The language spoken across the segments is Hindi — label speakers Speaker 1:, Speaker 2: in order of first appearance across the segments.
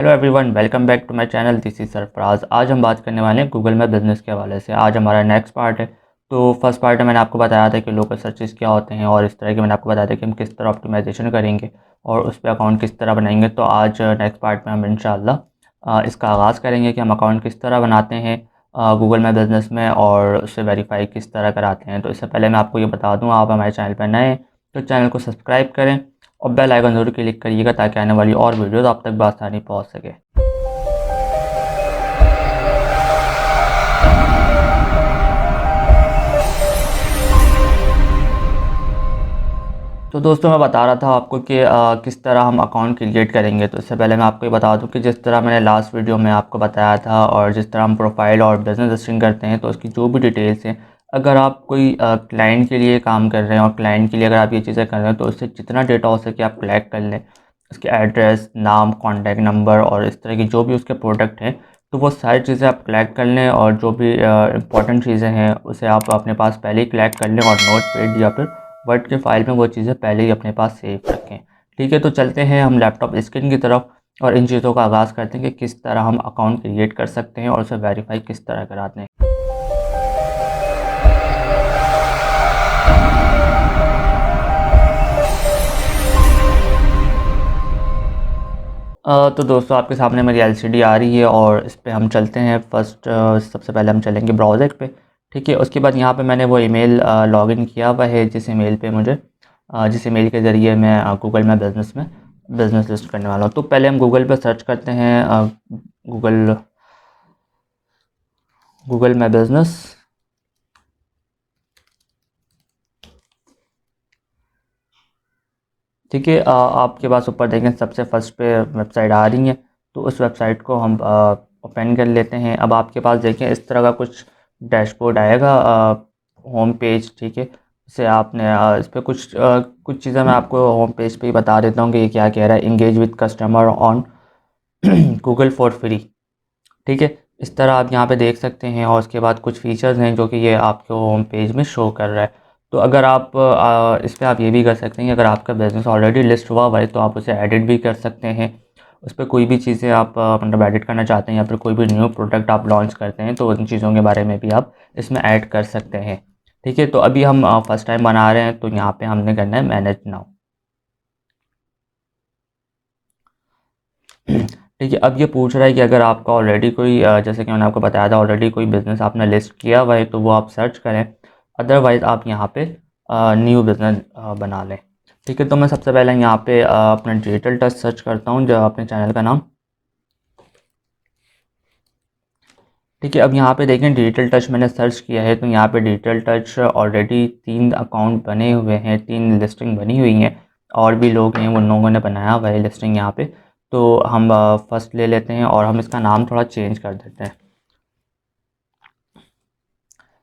Speaker 1: Hello everyone, welcome back to my channel. This is Sarfaraz. आज हम बात करने वाले हैं गूगल मैप बिज़नेस के हवाले से। आज हमारा नेक्स्ट पार्ट है। तो फर्स्ट पार्ट में मैंने आपको बताया था कि लोकल सर्चेस क्या होते हैं और इस तरह के मैंने आपको बताया था कि हम किस तरह ऑप्टिमाइजेशन करेंगे और उस पर अकाउंट किस तरह बनाएंगे। तो आज नेक्स्ट पार्ट में हम इंशाल्लाह इसका आगाज़ करेंगे कि हम अकाउंट किस तरह बनाते हैं गूगल मैप बिज़नेस में और उससे वेरीफाई किस तरह कराते हैं। तो इससे पहले मैं आपको ये बता दूँ, आप हमारे चैनल पर नए हैं तो चैनल को सब्सक्राइब करें और बेल आइकन ज़रूर क्लिक करिएगा ताकि आने वाली और वीडियोज़ आप तक बआसानी पहुँच सके। तो दोस्तों, मैं बता रहा था आपको कि किस तरह हम अकाउंट क्रिएट करेंगे। तो इससे पहले मैं आपको ये बता दूं कि जिस तरह मैंने लास्ट वीडियो में आपको बताया था और जिस तरह हम प्रोफाइल और बिज़नेस रजिस्ट्रिंग करते हैं तो उसकी जो भी डिटेल्स हैं, अगर आप कोई क्लाइंट के लिए काम कर रहे हैं और क्लाइंट के लिए अगर आप ये चीज़ें कर रहे हैं तो उससे जितना डेटा हो सके आप कलेक्ट कर लें। उसके एड्रेस, नाम, कॉन्टैक्ट नंबर और इस तरह की जो भी उसके प्रोडक्ट हैं तो वो सारी चीज़ें आप कलेक्ट कर लें और जो भी इंपॉर्टेंट चीज़ें हैं उसे आप अपने पास पहले ही कलेक्ट कर लें और नोट पैड या फिर वर्ड के फाइल में वो चीज़ें पहले ही अपने पास सेव रखें। ठीक है, तो चलते हैं हम लैपटॉप स्क्रीन की तरफ और इन चीज़ों का आगाज़ करते हैं कि किस तरह हम अकाउंट क्रिएट कर सकते हैं और उसे वेरीफाई किस तरह कराते हैं। तो दोस्तों, आपके सामने मेरी एलसीडी आ रही है और इस पे हम चलते हैं। फर्स्ट सबसे पहले हम चलेंगे ब्राउज़र पे। ठीक है, उसके बाद यहाँ पे मैंने वो ईमेल लॉगिन किया हुआ है जिस ईमेल पे मुझे जिस ईमेल के ज़रिए मैं गूगल में बिज़नेस लिस्ट करने वाला हूँ। तो पहले हम गूगल पे सर्च करते हैं गूगल गूगल में बिज़नेस। ठीक है, आपके पास ऊपर देखें सबसे फर्स्ट पे वेबसाइट आ रही है तो उस वेबसाइट को हम ओपन कर लेते हैं। अब आपके पास देखें इस तरह का कुछ डैशबोर्ड आएगा, होम पेज। ठीक है, इसे आपने इस पर कुछ चीज़ें मैं आपको होम पेज पे ही बता देता हूँ कि ये क्या कह रहा है। Engage with customer on Google for free. ठीक है, इस तरह आप यहाँ पे देख सकते हैं और उसके बाद कुछ फीचर्स हैं जो कि ये आपके होम पेज में शो कर रहा है। तो अगर आप इस पे आप ये भी कर सकते हैं कि अगर आपका बिज़नेस ऑलरेडी लिस्ट हुआ हुआ है तो आप उसे एडिट भी कर सकते हैं। उस पर कोई भी चीज़ें आप मतलब एडिट करना चाहते हैं या फिर कोई भी न्यू प्रोडक्ट आप लॉन्च करते हैं तो उन चीज़ों के बारे में भी आप इसमें ऐड कर सकते हैं। ठीक है, तो अभी हम फर्स्ट टाइम बना रहे हैं तो यहाँ पे हमने करना है मैनेज नाउ। ठीक है, अब ये पूछ रहा है कि अगर आपका ऑलरेडी कोई जैसे कि मैंने आपको बताया था ऑलरेडी कोई बिज़नेस आपने लिस्ट किया हुआ है तो वो आप सर्च करें, अदरवाइज़ आप यहाँ पे न्यू बिज़नेस बना लें। ठीक है, तो मैं सबसे पहले यहाँ पे अपना डिजिटल टच सर्च करता हूँ जो अपने चैनल का नाम। ठीक है, अब यहाँ पे देखें डिजिटल टच मैंने सर्च किया है तो यहाँ पे डिजिटल टच ऑलरेडी 3 अकाउंट बने हुए हैं, 3 लिस्टिंग बनी हुई हैं और भी लोग हैं उन लोगों ने बनाया हुआ है लिस्टिंग यहाँ पे। तो हम फर्स्ट ले लेते हैं और हम इसका नाम थोड़ा चेंज कर देते हैं,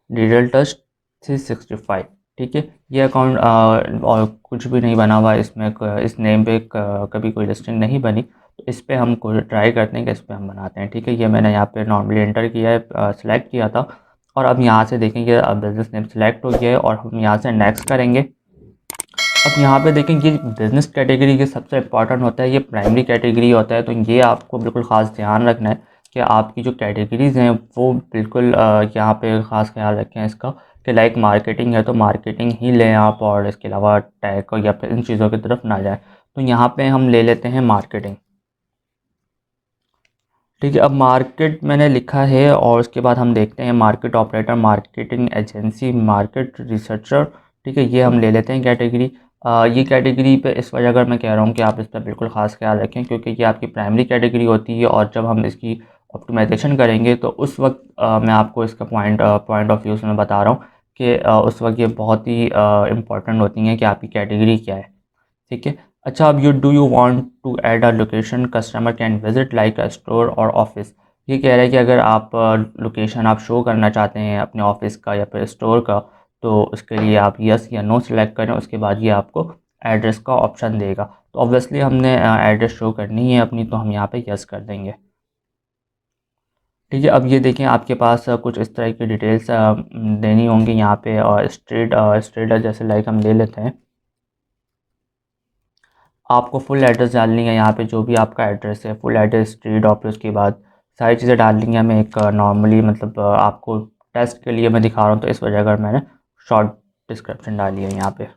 Speaker 1: डिजिटल टच 365। ठीक है, ये अकाउंट और कुछ भी नहीं बना हुआ है इसमें, इस नेम पे कभी कोई लिस्टिंग नहीं बनी तो इस पे हम कोई ट्राई करते हैं कि इस पे हम बनाते हैं। ठीक है, ये मैंने यहाँ पे नॉर्मली एंटर किया है, सिलेक्ट किया था और अब यहाँ से देखेंगे बिज़नेस नेम सिलेक्ट हो गया है और हम यहाँ से नेक्स्ट करेंगे। अब यहाँ पे देखें ये बिज़नेस कैटेगरी के सबसे इम्पॉर्टेंट होता है, ये प्राइमरी कैटेगरी होता है। तो ये आपको बिल्कुल ख़ास ध्यान रखना है कि आपकी जो कैटेगरीज़ हैं वो बिल्कुल यहाँ पे ख़ास ख्याल रखें इसका कि लाइक मार्केटिंग है तो मार्केटिंग ही लें आप और इसके अलावा टैग या फिर इन चीज़ों की तरफ ना जाए। तो यहाँ पे हम ले लेते हैं मार्केटिंग। ठीक है, अब मार्केट मैंने लिखा है और उसके बाद हम देखते हैं market operator, marketing agency, market researcher. ठीक है, ये हम ले लेते हैं कैटेगरी। ये कैटेगरी पे इस वजह अगर मैं कह रहा हूँ कि आप इस पर बिल्कुल ख़ास ख्याल रखें क्योंकि ये आपकी प्राइमरी कैटेगरी होती है और जब हम इसकी ऑप्टिमाइजेशन करेंगे तो उस वक्त मैं आपको इसका पॉइंट ऑफ व्यू से मैं बता रहा हूँ कि उस वक्त ये बहुत ही इम्पॉर्टेंट होती हैं कि आपकी कैटेगरी क्या है। ठीक है, अच्छा, अब you want to add a location customer can visit like a store और ऑफिस। ये कह रहा है कि अगर आप लोकेशन आप शो करना चाहते हैं अपने ऑफिस का या फिर स्टोर का तो उसके लिए आप यस या नो सेलेक्ट करें। उसके बाद ये आपको एड्रेस का ऑप्शन देगा। तो ऑब्वियसली हमने एड्रेस शो करनी है अपनी तो हम यहाँ पे यस कर देंगे। ठीक है, अब ये देखें आपके पास कुछ इस तरह की डिटेल्स देनी होंगी यहाँ पे और स्ट्रीट जैसे लाइक हम ले लेते हैं आपको फुल एड्रेस डालनी है यहाँ पे, जो भी आपका एड्रेस है फुल एड्रेस, स्ट्रीट, और फिर उसके बाद सारी चीज़ें डालनी है। मैं एक नॉर्मली मतलब आपको टेस्ट के लिए मैं दिखा रहा हूँ, तो इस वजह कर मैंने शॉर्ट डिस्क्रिप्शन डाली है यहाँ पे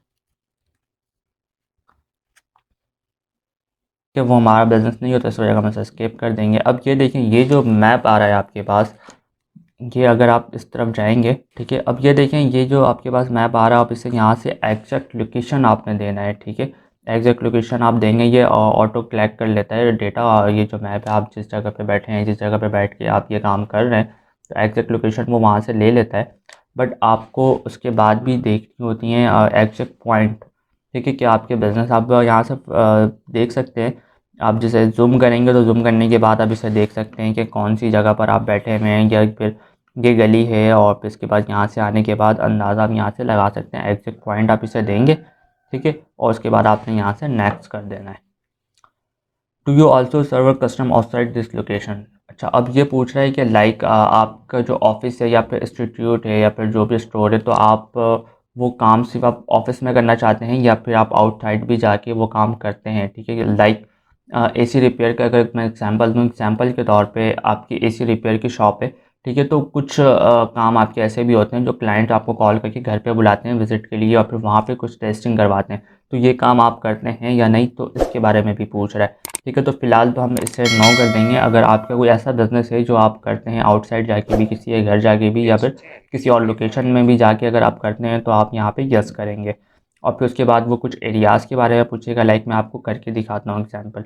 Speaker 1: कि वो हमारा बिज़नेस नहीं होता, इस वजह का हम इसे स्किप कर देंगे। अब ये देखें, ये जो मैप आ रहा है आपके पास, ये अगर आप इस तरफ जाएंगे, ठीक है, अब ये देखें, ये जो आपके पास मैप आ रहा है, आप इसे यहाँ से एग्जैक्ट लोकेशन आपने देना है, ठीक है। एग्जैक्ट लोकेशन आप देंगे, ये ऑटो कलेक्ट कर लेता है डेटा, और ये जो मैप है, आप जिस जगह पे बैठे हैं, जिस जगह पे बैठ के आप ये काम कर रहे हैं, तो एग्जैक्ट लोकेशन वो वहाँ से ले लेता है। बट आपको उसके बाद भी देखनी होती हैं एग्जैक्ट पॉइंट, ठीक है, कि आपके बिज़नेस आप यहाँ से देख सकते हैं। आप जैसे जूम करेंगे, तो जूम करने के बाद आप इसे देख सकते हैं कि कौन सी जगह पर आप बैठे हुए हैं, या फिर ये गली है, और फिर इसके बाद यहाँ से आने के बाद अंदाज़ा आप यहाँ से लगा सकते हैं। एग्जैक्ट पॉइंट आप इसे देंगे, ठीक है, और उसके बाद आपने यहाँ से नेक्स्ट कर देना है। Do you also serve custom outside this location. अच्छा, अब ये पूछ रहा है कि लाइक आपका जो ऑफिस है या फिर इंस्टीट्यूट है या फिर जो भी स्टोर है, तो आप वो काम सिर्फ आप ऑफिस में करना चाहते हैं या फिर आप आउटसाइड भी जाके वो काम करते हैं, ठीक है। लाइक एसी रिपेयर का अगर मैं एग्जांपल दूँ, एग्जांपल के तौर पे आपकी एसी रिपेयर की शॉप है, ठीक है, तो कुछ काम आपके ऐसे भी होते हैं जो क्लाइंट आपको कॉल करके घर पे बुलाते हैं विज़िट के लिए, और फिर वहाँ पे कुछ टेस्टिंग करवाते हैं, तो ये काम आप करते हैं या नहीं, तो इसके बारे में भी पूछ रहा है, ठीक है। तो फ़िलहाल तो हम इसे नो कर देंगे। अगर आपका कोई ऐसा बिज़नेस है जो आप करते हैं आउटसाइड जाके भी, किसी के घर जाके भी, या फिर किसी और लोकेशन में भी जाके अगर आप करते हैं, तो आप यहाँ पे यस करेंगे। और फिर उसके बाद वो कुछ एरियाज़ के बारे में पूछेगा, लाइक मैं आपको करके दिखाता हूँ एग्जांपल,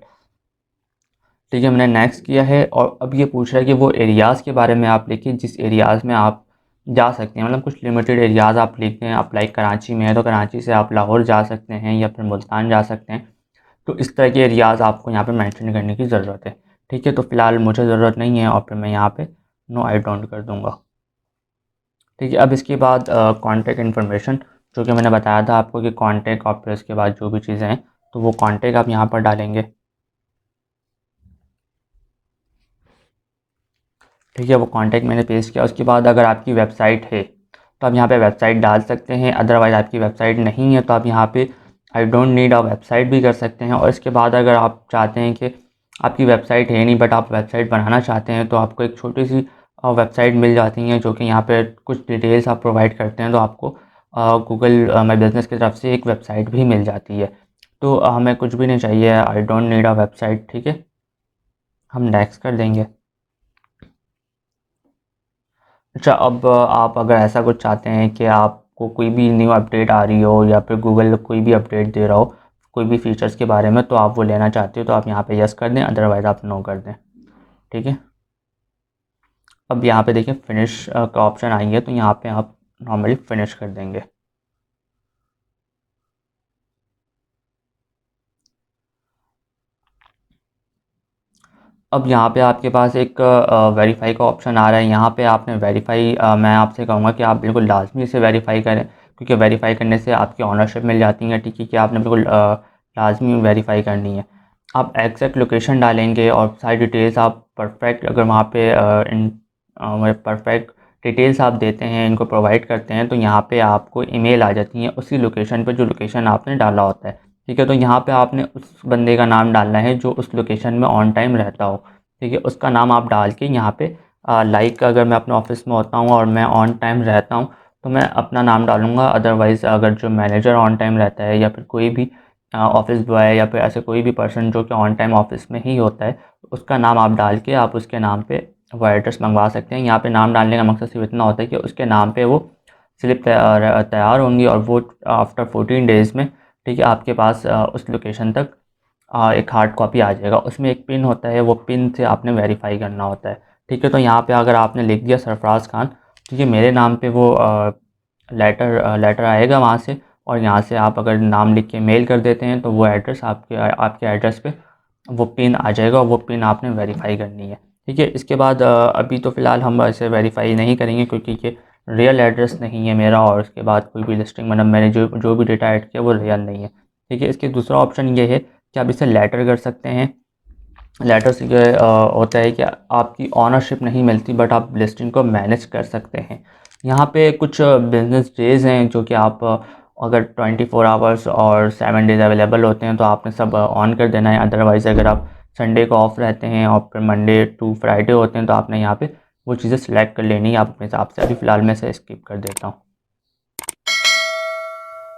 Speaker 1: ठीक है। मैंने नेक्स्ट किया है, और अब ये पूछ रहा है कि वो एरियाज़ के बारे में आप लिखिए जिस एरियाज़ में आप जा सकते हैं, मतलब कुछ लिमिटेड एरियाज़ आप लिखते हैं। आप लाइक कराची में है, तो कराची से आप लाहौर जा सकते हैं या फिर मुल्तान जा सकते हैं, तो इस तरह के एरियाज़ आपको यहाँ पे मेंशन करने की ज़रूरत है, ठीक है। तो फ़िलहाल मुझे ज़रूरत नहीं है, और फिर मैं यहाँ पे नो आई डोंट कर दूँगा, ठीक है। अब इसके बाद कॉन्टैक्ट इन्फॉर्मेशन, जो कि मैंने बताया था आपको कि कॉन्टैक्ट, और फिर इसके बाद जो भी चीज़ें हैं, तो वो कॉन्टैक्ट आप यहाँ पर डालेंगे, ठीक है। वो कॉन्टैक्ट मैंने पेस्ट किया। उसके बाद अगर आपकी वेबसाइट है, तो आप यहाँ पे वेबसाइट डाल सकते हैं। अदरवाइज़ आपकी वेबसाइट नहीं है, तो आप यहाँ पे I don't need a website भी कर सकते हैं। और इसके बाद अगर आप चाहते हैं कि आपकी वेबसाइट है नहीं, बट आप वेबसाइट बनाना चाहते हैं, तो आपको एक छोटी सी वेबसाइट मिल जाती है, जो कि यहाँ पे कुछ डिटेल्स आप प्रोवाइड करते हैं, तो आपको गूगल माई बिज़नेस की तरफ से एक वेबसाइट भी मिल जाती है। तो हमें कुछ भी नहीं चाहिए, I don't need a website, ठीक है। हम नेक्स्ट कर देंगे। अच्छा, अब आप अगर ऐसा कुछ चाहते हैं कि आपको कोई भी न्यू अपडेट आ रही हो, या फिर गूगल कोई भी अपडेट दे रहा हो कोई भी फ़ीचर्स के बारे में, तो आप वो लेना चाहते हो, तो आप यहाँ पे यस कर दें, अदरवाइज़ आप नो कर दें, ठीक है। अब यहाँ पे देखिए फिनिश का ऑप्शन आएंगे, तो यहाँ पे आप नॉर्मली फिनिश कर देंगे। अब यहाँ पे आपके पास एक वेरीफाई का ऑप्शन आ रहा है। यहाँ पे आपने वेरीफाई, मैं आपसे कहूँगा कि आप बिल्कुल लाजमी इसे वेरीफाई करें, क्योंकि वेरीफाई करने से आपकी ओनरशिप मिल जाती है, ठीक है, कि आपने बिल्कुल लाजमी वेरीफाई करनी है। आप एग्जैक्ट लोकेशन डालेंगे, और सारी डिटेल्स आप परफेक्ट, अगर वहाँ पे परफेक्ट डिटेल्स आप देते हैं, इनको प्रोवाइड करते हैं, तो यहाँ पे आपको ईमेल आ जाती है उसी लोकेशन पे जो लोकेशन आपने डाला होता है, ठीक है। तो यहाँ पे आपने उस बंदे का नाम डालना है जो उस लोकेशन में ऑन टाइम रहता हो, ठीक है। उसका नाम आप डाल के यहाँ पे लाइक अगर मैं अपने ऑफिस में होता हूँ और मैं ऑन टाइम रहता हूँ, तो मैं अपना नाम डालूँगा। अदरवाइज़ अगर जो मैनेजर ऑन टाइम रहता है, या फिर कोई भी ऑफिस बॉय, या फिर ऐसे कोई भी पर्सन जो कि ऑन टाइम ऑफिस में ही होता है, उसका नाम आप डाल के आप उसके नाम पे वो एड्रेस मंगवा सकते हैं। यहाँ पे नाम डालने का मकसद सिर्फ इतना होता है कि उसके नाम पे वो स्लिप तैयार होंगी, और वो आफ्टर 14 डेज़ में, ठीक है, आपके पास उस लोकेशन तक एक हार्ड कॉपी आ जाएगा। उसमें एक पिन होता है, वो पिन से आपने वेरीफाई करना होता है, ठीक है। तो यहाँ पे अगर आपने लिख दिया सरफराज खान, ठीक है, मेरे नाम पे वो लेटर आएगा वहाँ से, और यहाँ से आप अगर नाम लिख के मेल कर देते हैं, तो वो एड्रेस आपके एड्रेस पे वो पिन आ जाएगा, और वो पिन आपने वेरीफाई करनी है, ठीक है। इसके बाद अभी तो फ़िलहाल हम इसे वेरीफाई नहीं करेंगे, क्योंकि ये रियल एड्रेस नहीं है मेरा, और उसके बाद कोई भी लिस्टिंग, मतलब मैंने जो भी डेटा ऐड किया वो रियल नहीं है, ठीक है। इसके दूसरा ऑप्शन ये है कि आप इसे लेटर कर सकते हैं। लेटर से ये होता है कि आपकी ऑनरशिप नहीं मिलती, बट आप लिस्टिंग को मैनेज कर सकते हैं। यहाँ पे कुछ बिजनेस डेज़ हैं जो कि आप अगर 24 आवर्स और 7 डेज़ अवेलेबल होते हैं तो आपने सब ऑन कर देना है। अदरवाइज़ अगर आप संडे को ऑफ रहते हैं और फिर मंडे टू फ्राइडे होते हैं तो आपने यहाँ पे वो चीज़ें सिलेक्ट कर लेनी है आप अपने हिसाब से। अभी फ़िलहाल मैं इसे स्किप कर देता हूँ।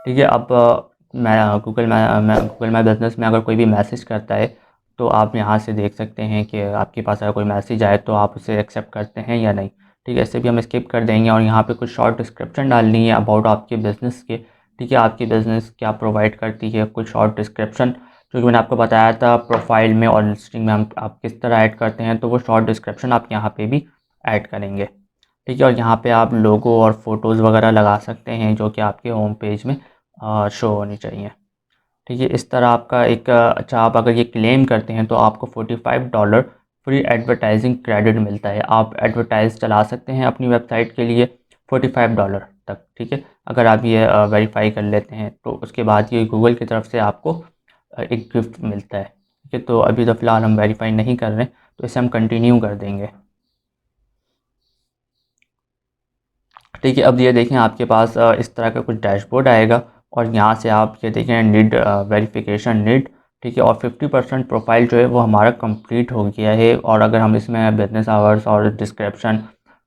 Speaker 1: ठीक है, अब मैं गूगल माई बिज़नेस में अगर कोई भी मैसेज करता है तो आप यहाँ से देख सकते हैं कि आपके पास अगर कोई मैसेज आए तो आप उसे एक्सेप्ट करते हैं या नहीं। ठीक है, इसे भी हम स्किप कर देंगे और यहाँ पे कुछ शॉर्ट डिस्क्रिप्शन डालनी है अबाउट आपके बिज़नेस के। ठीक है, आपकी बिज़नेस क्या प्रोवाइड करती है, कुछ शॉर्ट डिस्क्रिप्शन जो कि मैंने आपको बताया था प्रोफाइल में और लिस्टिंग में हम आप किस तरह ऐड करते हैं, तो वो शॉर्ट डिस्क्रिप्शन आप यहाँ पे भी ऐड करेंगे। ठीक है, और यहाँ पे आप लोगो और फ़ोटोज़ वगैरह लगा सकते हैं जो कि आपके होम पेज में शो होनी चाहिए। ठीक है, इस तरह आपका एक अच्छा, आप अगर ये क्लेम करते हैं तो आपको $45 फ्री एडवर्टाइजिंग क्रेडिट मिलता है। आप एडवर्टाइज चला सकते हैं अपनी वेबसाइट के लिए $45 तक। ठीक है, अगर आप ये वेरीफाई कर लेते हैं तो उसके बाद ये गूगल की तरफ से आपको एक गिफ्ट मिलता है। ठीक है, तो अभी तो फ़िलहाल हम वेरीफाई नहीं कर रहे हैं तो इसे हम कंटिन्यू कर देंगे। ठीक है, अब ये देखें आपके पास इस तरह का कुछ डैशबोर्ड आएगा और यहाँ से आप ये देखें नीड वेरिफिकेशन नीड। ठीक है, और 50% प्रोफाइल जो है वो हमारा कंप्लीट हो गया है। और अगर हम इसमें बिजनेस आवर्स और डिस्क्रिप्शन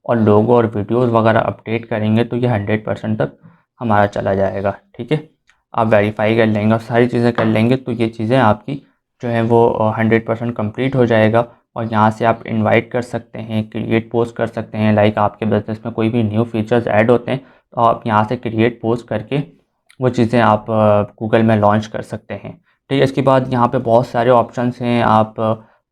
Speaker 1: और लोगो और वीडियोस वगैरह अपडेट करेंगे तो ये 100% तक हमारा चला जाएगा। ठीक है, आप वेरीफाई कर लेंगे और सारी चीज़ें कर लेंगे तो ये चीज़ें आपकी जो है वो 100% कंप्लीट हो जाएगा। और यहाँ से आप इनवाइट कर सकते हैं, क्रिएट पोस्ट कर सकते हैं। लाइक आपके बिज़नेस में कोई भी न्यू फीचर्स ऐड होते हैं तो आप यहाँ से क्रिएट पोस्ट करके वो चीज़ें आप गूगल में लॉन्च कर सकते हैं। ठीक है, इसके बाद यहाँ पे बहुत सारे ऑप्शंस हैं। आप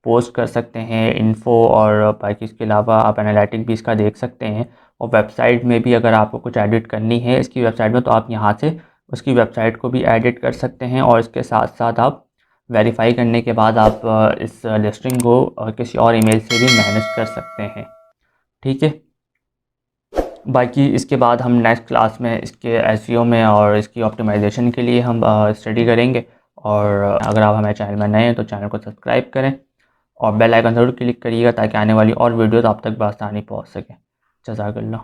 Speaker 1: पोस्ट कर सकते हैं इन्फो और बाकी इसके अलावा आप एनालिटिक भी इसका देख सकते हैं। और वेबसाइट में भी अगर आपको कुछ एडिट करनी है इसकी वेबसाइट में तो आप यहाँ से उसकी वेबसाइट को भी एडिट कर सकते हैं। और इसके साथ साथ आप वेरीफाई करने के बाद आप इस लिस्टिंग को किसी और ईमेल से भी मैनेज कर सकते हैं। ठीक है, बाकी इसके बाद हम नेक्स्ट क्लास में इसके एसईओ में और इसकी ऑप्टिमाइजेशन के लिए हम स्टडी करेंगे। और अगर आप हमारे चैनल में नए हैं तो चैनल को सब्सक्राइब करें और बेल आइकन ज़रूर क्लिक करिएगा ताकि आने वाली और वीडियोस आप तक बआसानी पहुंच सके। जज़ाकल्लाह।